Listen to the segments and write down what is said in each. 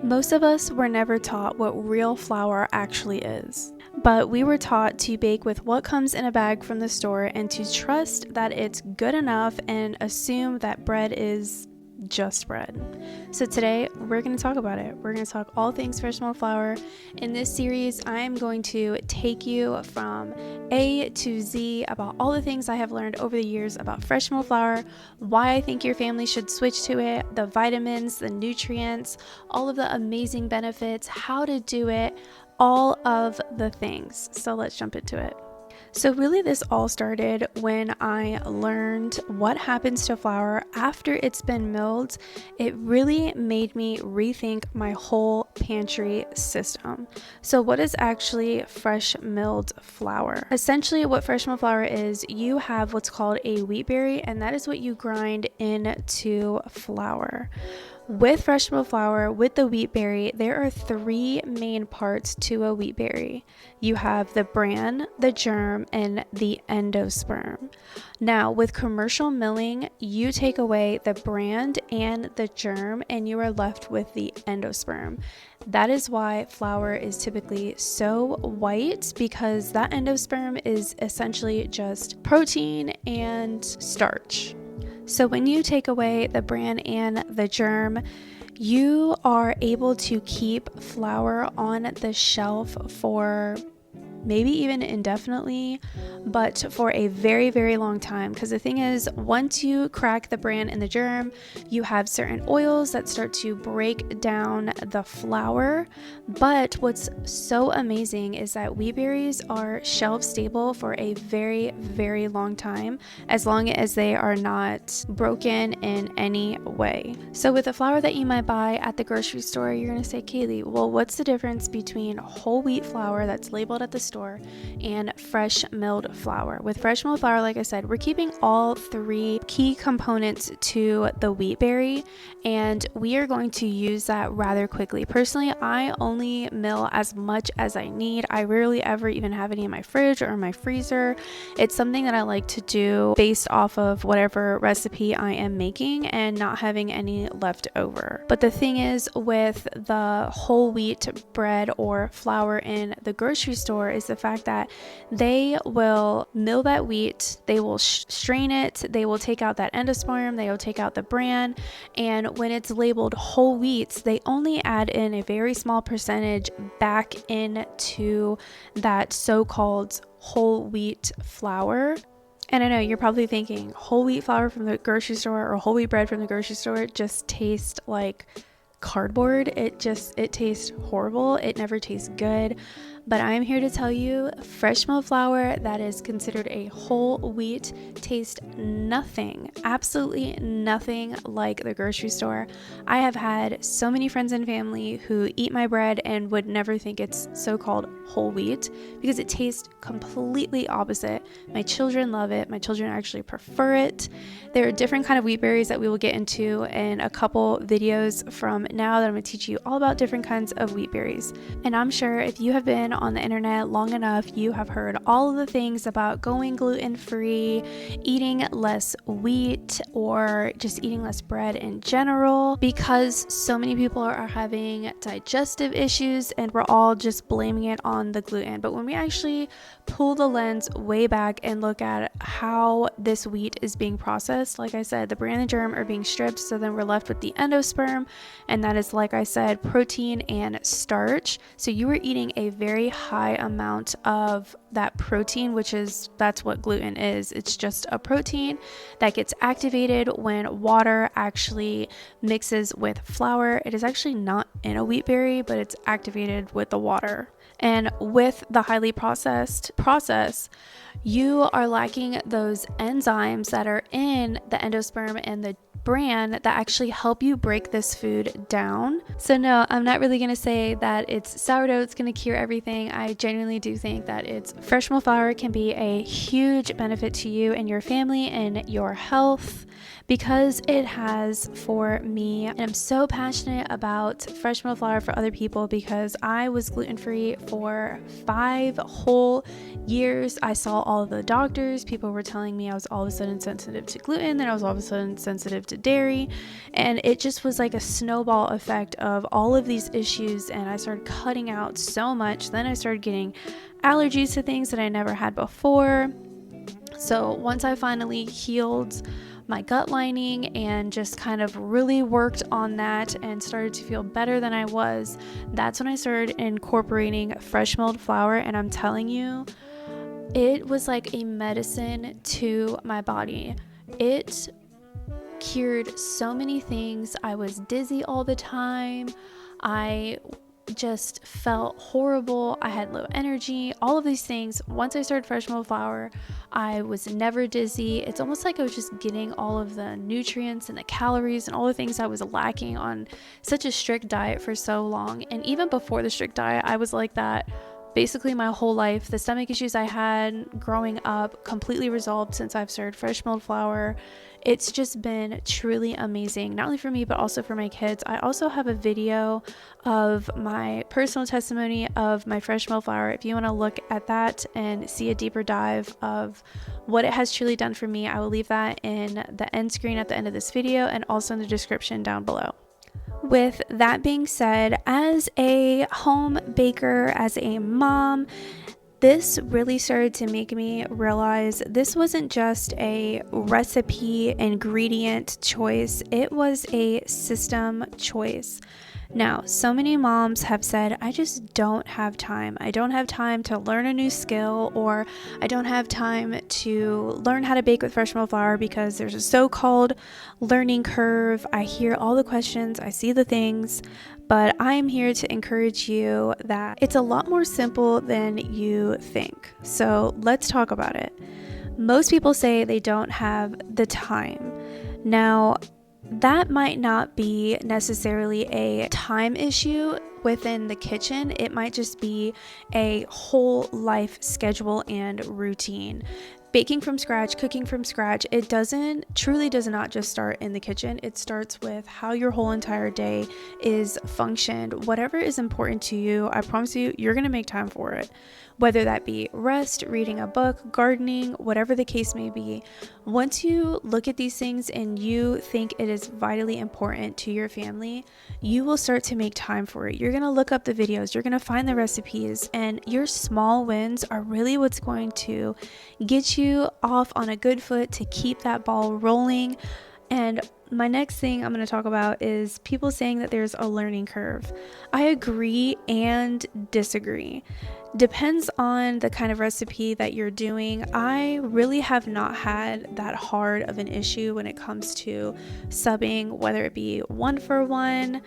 Most of us were never taught what real flour actually is, but we were taught to bake with what comes in a bag from the store and to trust that it's good enough and assume that bread is just bread. So today we're going to talk about it. We're going to talk all things fresh milled flour. In this series, I'm going to take you from A to Z about all the things I have learned over the years about fresh milled flour, why I think your family should switch to it, the vitamins, the nutrients, all of the amazing benefits, how to do it, all of the things. So let's jump into it. So really this all started when I learned what happens to flour after it's been milled. It really made me rethink my whole pantry system. So what is actually fresh milled flour? Essentially what fresh milled flour is, you have what's called a wheat berry, and that is what you grind into flour. With fresh milled flour, with the wheat berry, there are three main parts to a wheat berry. You have the bran, the germ, and the endosperm. Now, with commercial milling, you take away the bran and the germ, and you are left with the endosperm. That is why flour is typically so white, because that endosperm is essentially just protein and starch. So when you take away the bran and the germ, you are able to keep flour on the shelf for maybe even indefinitely, but for a very, very long time. Because the thing is, once you crack the bran and the germ, you have certain oils that start to break down the flour. But what's so amazing is that wheat berries are shelf stable for a very, very long time, as long as they are not broken in any way. So with the flour that you might buy at the grocery store, you're going to say, Kaylee, well, what's the difference between whole wheat flour that's labeled at the store and fresh milled flour? With fresh milled flour, like I said, we're keeping all three key components to the wheat berry, and we are going to use that rather quickly. Personally, I only mill as much as I need. I rarely ever even have any in my fridge or in my freezer. It's something that I like to do based off of whatever recipe I am making and not having any left over. But the thing is, with the whole wheat bread or flour in the grocery store, is the fact that they will mill that wheat, they will strain it, they will take out that endosperm, they will take out the bran, and when it's labeled whole wheats, they only add in a very small percentage back into that so-called whole wheat flour. And I know you're probably thinking, whole wheat flour from the grocery store or whole wheat bread from the grocery store just tastes like cardboard. It tastes horrible. It never tastes good. But I'm here to tell you, fresh milled flour that is considered a whole wheat tastes nothing, absolutely nothing like the grocery store. I have had so many friends and family who eat my bread and would never think it's so-called whole wheat because it tastes completely opposite. My children love it. My children actually prefer it. There are different kind of wheat berries that we will get into in a couple videos from now that I'm going to teach you all about different kinds of wheat berries. And I'm sure if you have been on the internet long enough, you have heard all of the things about going gluten-free, eating less wheat, or just eating less bread in general, because so many people are having digestive issues and we're all just blaming it on the gluten. But when we actually pull the lens way back and look at how this wheat is being processed, like I said, the bran and germ are being stripped, so then we're left with the endosperm, and that is, like I said, protein and starch. So you are eating a very high amount of that protein, that's what gluten is. It's just a protein that gets activated when water actually mixes with flour. It is actually not in a wheat berry, but it's activated with the water. And with the highly processed process, you are lacking those enzymes that are in the endosperm and the bran that actually help you break this food down. So no, I'm not really going to say that it's sourdough, it's going to cure everything. I genuinely do think that it's fresh milled flour can be a huge benefit to you and your family and your health. because it has for me. And I'm so passionate about fresh milled flour for other people because I was gluten-free for 5 whole years. I saw all of the doctors. People were telling me I was all of a sudden sensitive to gluten, then I was all of a sudden sensitive to dairy, and it just was like a snowball effect of all of these issues, and I started cutting out so much. Then I started getting allergies to things that I never had before. So once I finally healed my gut lining and just kind of really worked on that and started to feel better than I was, that's when I started incorporating fresh milled flour. And I'm telling you, it was like a medicine to my body. It cured so many things. I was dizzy all the time. I just felt horrible. I had low energy, all of these things. Once I started fresh milled flour, I was never dizzy. It's almost like I was just getting all of the nutrients and the calories and all the things I was lacking on such a strict diet for so long. And even before the strict diet, I was like that basically my whole life. The stomach issues I had growing up completely resolved since I've started fresh milled flour. It's just been truly amazing, not only for me, but also for my kids. I also have a video of my personal testimony of my fresh milled flour. If you want to look at that and see a deeper dive of what it has truly done for me, I will leave that in the end screen at the end of this video and also in the description down below. With that being said, as a home baker, as a mom, this really started to make me realize this wasn't just a recipe ingredient choice, it was a system choice. Now, so many moms have said, I just don't have time. I don't have time to learn a new skill, or I don't have time to learn how to bake with fresh milled flour because there's a so-called learning curve. I hear all the questions, I see the things, but I'm here to encourage you that it's a lot more simple than you think. So let's talk about it. Most people say they don't have the time. Now, that might not be necessarily a time issue within the kitchen. It might just be a whole life schedule and routine. Baking from scratch, cooking from scratch, it truly does not just start in the kitchen. It starts with how your whole entire day is functioned. Whatever is important to you, I promise you, you're going to make time for it. Whether that be rest, reading a book, gardening, whatever the case may be. Once you look at these things and you think it is vitally important to your family, you will start to make time for it. You're going to look up the videos, you're going to find the recipes, and your small wins are really what's going to get you off on a good foot to keep that ball rolling. And my next thing I'm going to talk about is people saying that there's a learning curve. I agree and disagree. Depends on the kind of recipe that you're doing. I really have not had that hard of an issue when it comes to subbing, whether it be 1 for 1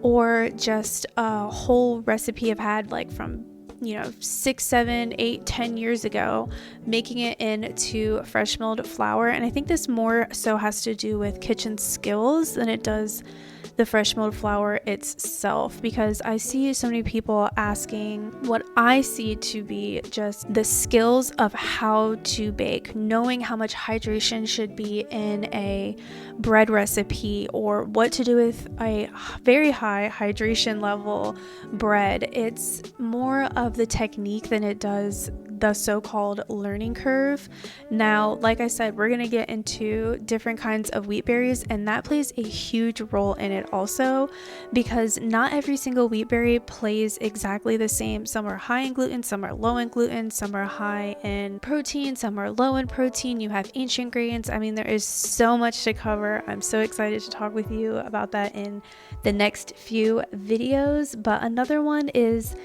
or just a whole recipe I've had like from 6, 7, 8, 10 years ago, making it into fresh milled flour. And I think this more so has to do with kitchen skills than it does the fresh milled flour itself, because I see so many people asking what I see to be just the skills of how to bake, knowing how much hydration should be in a bread recipe, or what to do with a very high hydration level bread. It's more of the technique than it does the so-called learning curve. Now, like I said, we're going to get into different kinds of wheat berries, and that plays a huge role in it also, because not every single wheat berry plays exactly the same. Some are high in gluten, some are low in gluten, some are high in protein, some are low in protein. You have ancient grains. I mean, there is so much to cover. I'm so excited to talk with you about that in the next few videos. But another one is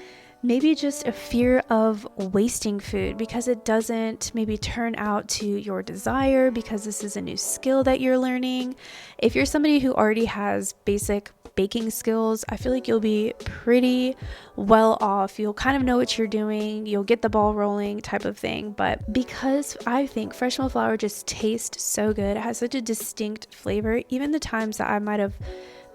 maybe just a fear of wasting food because it doesn't maybe turn out to your desire, because this is a new skill that you're learning. If you're somebody who already has basic baking skills, I feel like you'll be pretty well off. You'll kind of know what you're doing, you'll get the ball rolling type of thing. But because I think fresh milled flour just tastes so good, it has such a distinct flavor, even the times that I might have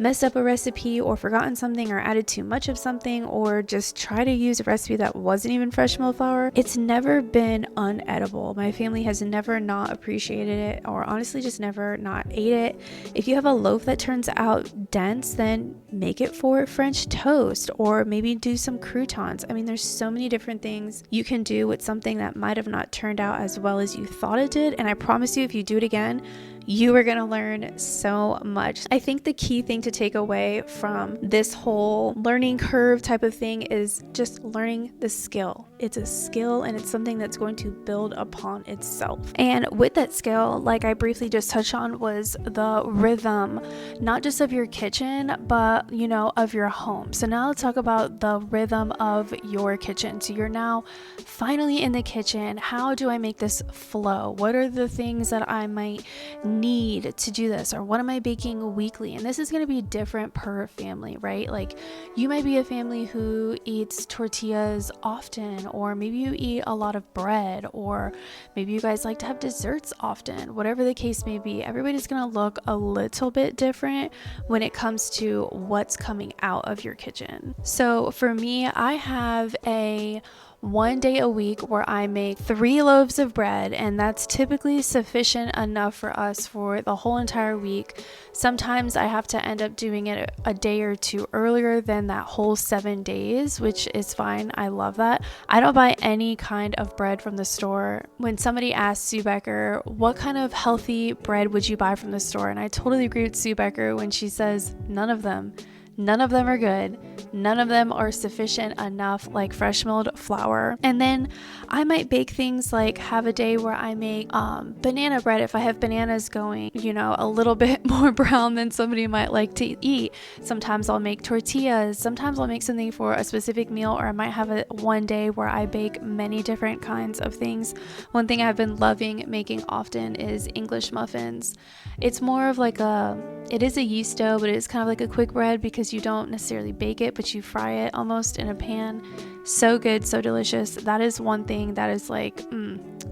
messed up a recipe or forgotten something or added too much of something or just try to use a recipe that wasn't even fresh milled flour, it's never been unedible. My family has never not appreciated it, or honestly just never not ate it. If you have a loaf that turns out dense, then make it for French toast, or maybe do some croutons. I mean, there's so many different things you can do with something that might have not turned out as well as you thought it did. And I promise you, if you do it again, you are going to learn so much. I think the key thing to take away from this whole learning curve type of thing is just learning the skill. It's a skill, and it's something that's going to build upon itself. And with that skill, like I briefly just touched on, was the rhythm, not just of your kitchen, but of your home. So now let's talk about the rhythm of your kitchen. So you're now finally in the kitchen. How do I make this flow? What are the things that I might need to do this, or what am I baking weekly? And this is going to be different per family, right? Like, you might be a family who eats tortillas often, or maybe you eat a lot of bread, or maybe you guys like to have desserts often. Whatever the case may be, everybody's going to look a little bit different when it comes to what's coming out of your kitchen. So for me, I have a 1 day a week where I make 3 loaves of bread, and that's typically sufficient enough for us for the whole entire week. Sometimes I have to end up doing it a day or two earlier than that whole 7 days, which is fine. I love that. I don't buy any kind of bread from the store. When somebody asks Sue Becker, what kind of healthy bread would you buy from the store? And I totally agree with Sue Becker when she says none of them. None of them are good. None of them are sufficient enough, like fresh milled flour. And then I might bake things like have a day where I make banana bread if I have bananas going, a little bit more brown than somebody might like to eat. Sometimes I'll make tortillas. Sometimes I'll make something for a specific meal, or I might have a 1 day where I bake many different kinds of things. One thing I've been loving making often is English muffins. It's more of like it is a yeast dough, but it's kind of like a quick bread because you don't necessarily bake it, but you fry it almost in a pan. So good, so delicious. That is one thing that is like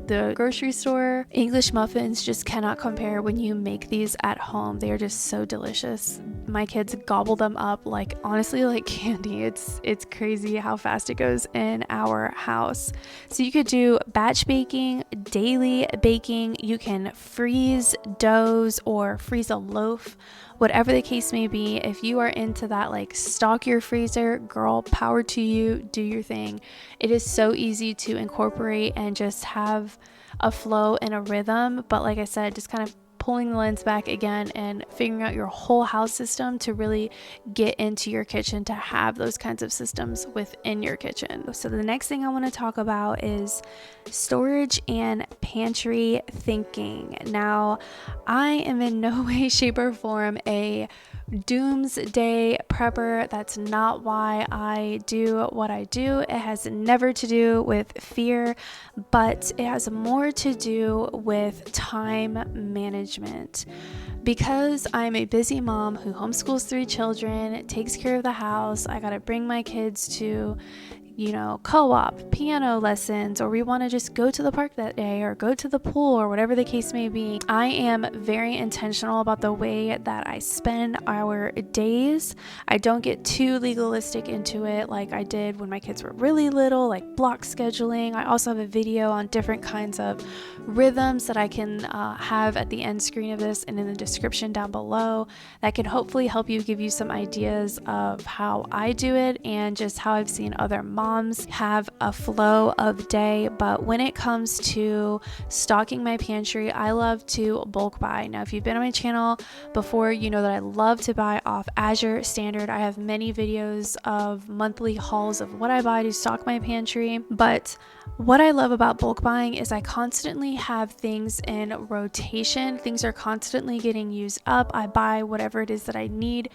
the grocery store English muffins just cannot compare when you make these at home. They are just so delicious. My kids gobble them up honestly like candy. It's crazy how fast it goes in our house. So you could do batch baking, daily baking. You can freeze doughs or freeze a loaf. Whatever the case may be, if you are into that, stock your freezer, girl, power to you, do your thing. It is so easy to incorporate and just have a flow and a rhythm. But like I said, just kind of pulling the lens back again and figuring out your whole house system to really get into your kitchen, to have those kinds of systems within your kitchen. So the next thing I want to talk about is storage and pantry thinking. Now, I am in no way, shape, or form a doomsday prepper. That's not why I do what I do. It has never to do with fear, but it has more to do with time management. Because I'm a busy mom who homeschools 3 children, takes care of the house, I gotta bring my kids to co-op, piano lessons, or we want to just go to the park that day or go to the pool or whatever the case may be. I am very intentional about the way that I spend our days. I don't get too legalistic into it like I did when my kids were really little, like block scheduling. I also have a video on different kinds of rhythms that I can have at the end screen of this and in the description down below that can hopefully help you, give you some ideas of how I do it and just how I've seen other moms have a flow of day. But when it comes to stocking my pantry, I love to bulk buy. Now, if you've been on my channel before, you know that I love to buy off Azure Standard. I have many videos of monthly hauls of what I buy to stock my pantry. But what I love about bulk buying is I constantly have things in rotation. Things are constantly getting used up. I buy whatever it is that I need.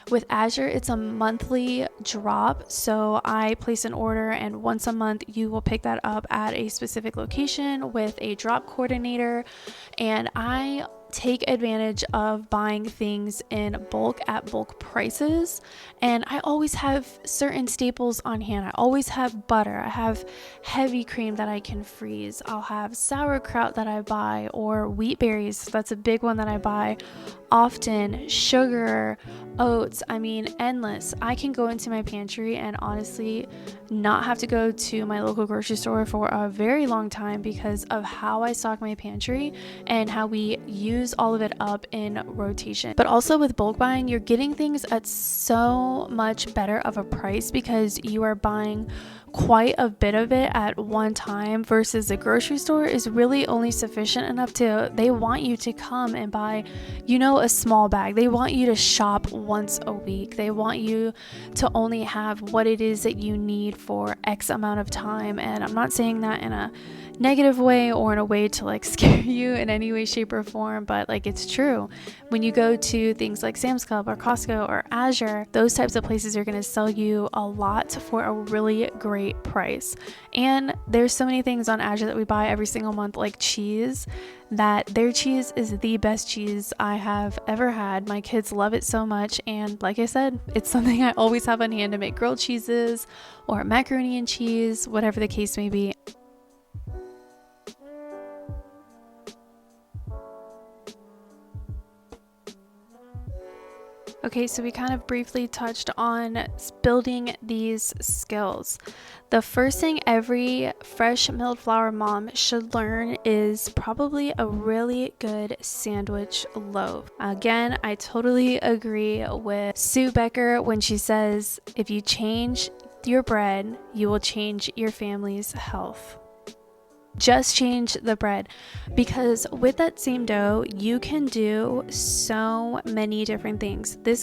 With Azure, it's a monthly drop. So I place an order, and once a month you will pick that up at a specific location with a drop coordinator. And I take advantage of buying things in bulk at bulk prices, and I always have certain staples on hand. I always have butter. I have heavy cream that I can freeze. I'll have sauerkraut that I buy, or wheat berries. That's a big one that I buy often. Sugar, oats, I mean, endless. I can go into my pantry and honestly not have to go to my local grocery store for a very long time because of how I stock my pantry and how we use all of it up in rotation. But also with bulk buying, you're getting things at so much better of a price because you are buying quite a bit of it at one time, versus the grocery store is really only sufficient enough they want you to come and buy, a small bag. They want you to shop once a week. They want you to only have what it is that you need for X amount of time. And I'm not saying that in a negative way or in a way to like scare you in any way, shape, or form, but like it's true. When you go to things like Sam's Club or Costco or Azure, those types of places are going to sell you a lot for a really great price. And there's so many things on Azure that we buy every single month, like cheese, that their cheese is the best cheese I have ever had. My kids love it so much, and like I said, it's something I always have on hand to make grilled cheeses or macaroni and cheese, whatever the case may be. Okay, so we kind of briefly touched on building these skills. The first thing every fresh milled flour mom should learn is probably a really good sandwich loaf. Again, I totally agree with Sue Becker when she says, if you change your bread, you will change your family's health. Just change the bread, because with that same dough you can do so many different things. This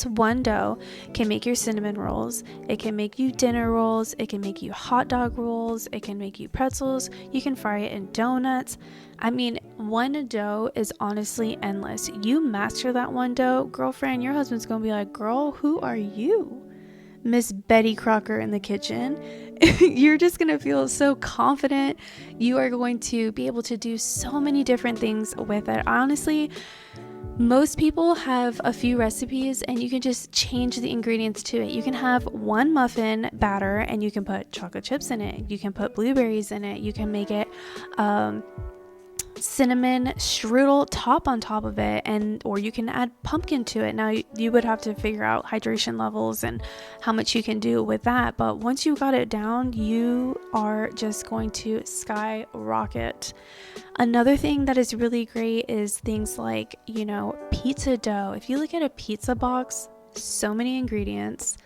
one dough can make your cinnamon rolls, it can make you dinner rolls, it can make you hot dog rolls, it can make you pretzels, you can fry it in donuts. I mean, one dough is honestly endless. You master that one dough, girlfriend, your husband's gonna be like, girl, who are you, Miss Betty Crocker in the kitchen? You're just going to feel so confident. You are going to be able to do so many different things with it. Honestly, most people have a few recipes and you can just change the ingredients to it. You can have one muffin batter and you can put chocolate chips in it. You can put blueberries in it. You can make it cinnamon strudel top on top of it, or you can add pumpkin to it. Now you would have to figure out hydration levels and how much you can do with that, but once you got it down, you are just going to skyrocket. Another thing that is really great is things like, pizza dough. If you look at a pizza box, so many ingredients.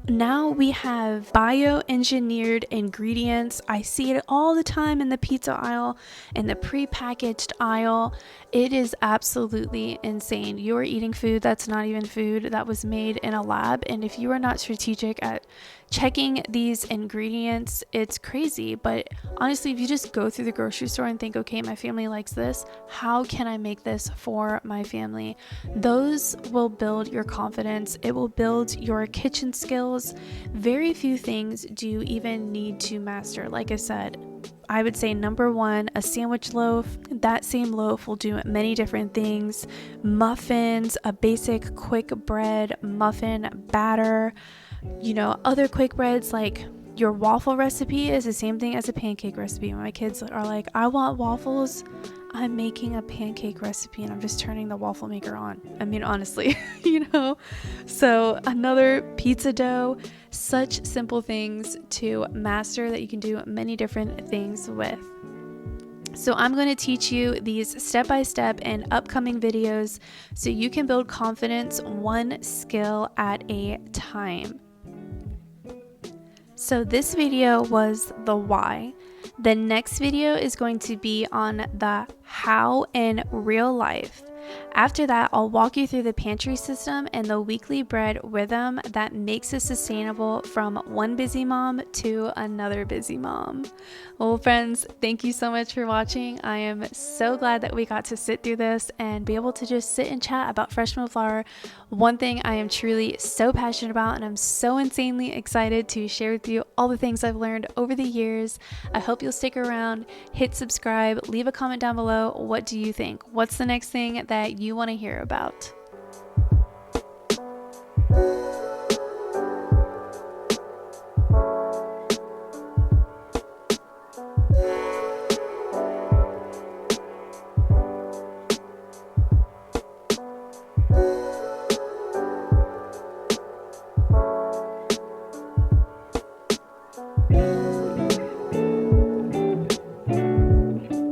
Now we have bioengineered ingredients. I see it all the time in the pizza aisle, in the prepackaged aisle. It is absolutely insane. You are eating food that's not even food, that was made in a lab. And if you are not strategic at checking these ingredients, it's crazy. But honestly, if you just go through the grocery store and think, okay, my family likes this, how can I make this for my family? Those will build your confidence. It will build your kitchen skills. Very few things do you even need to master. Like I said, I would say number one, a sandwich loaf. That same loaf will do many different things. Muffins, a basic quick bread muffin batter. Other quick breads, like your waffle recipe is the same thing as a pancake recipe. When my kids are like, I want waffles, I'm making a pancake recipe and I'm just turning the waffle maker on. I mean, honestly, So another pizza dough, such simple things to master that you can do many different things with. So I'm going to teach you these step by step in upcoming videos so you can build confidence one skill at a time. So this video was the why. The next video is going to be on the how in real life. After that, I'll walk you through the pantry system and the weekly bread rhythm that makes it sustainable from one busy mom to another busy mom. Well, friends, thank you so much for watching. I am so glad that we got to sit through this and be able to just sit and chat about fresh milled flour One thing I am truly so passionate about, and I'm so insanely excited to share with you all the things I've learned over the years. I hope you'll stick around, hit subscribe, leave a comment down below. What do you think? What's the next thing that you want to hear about?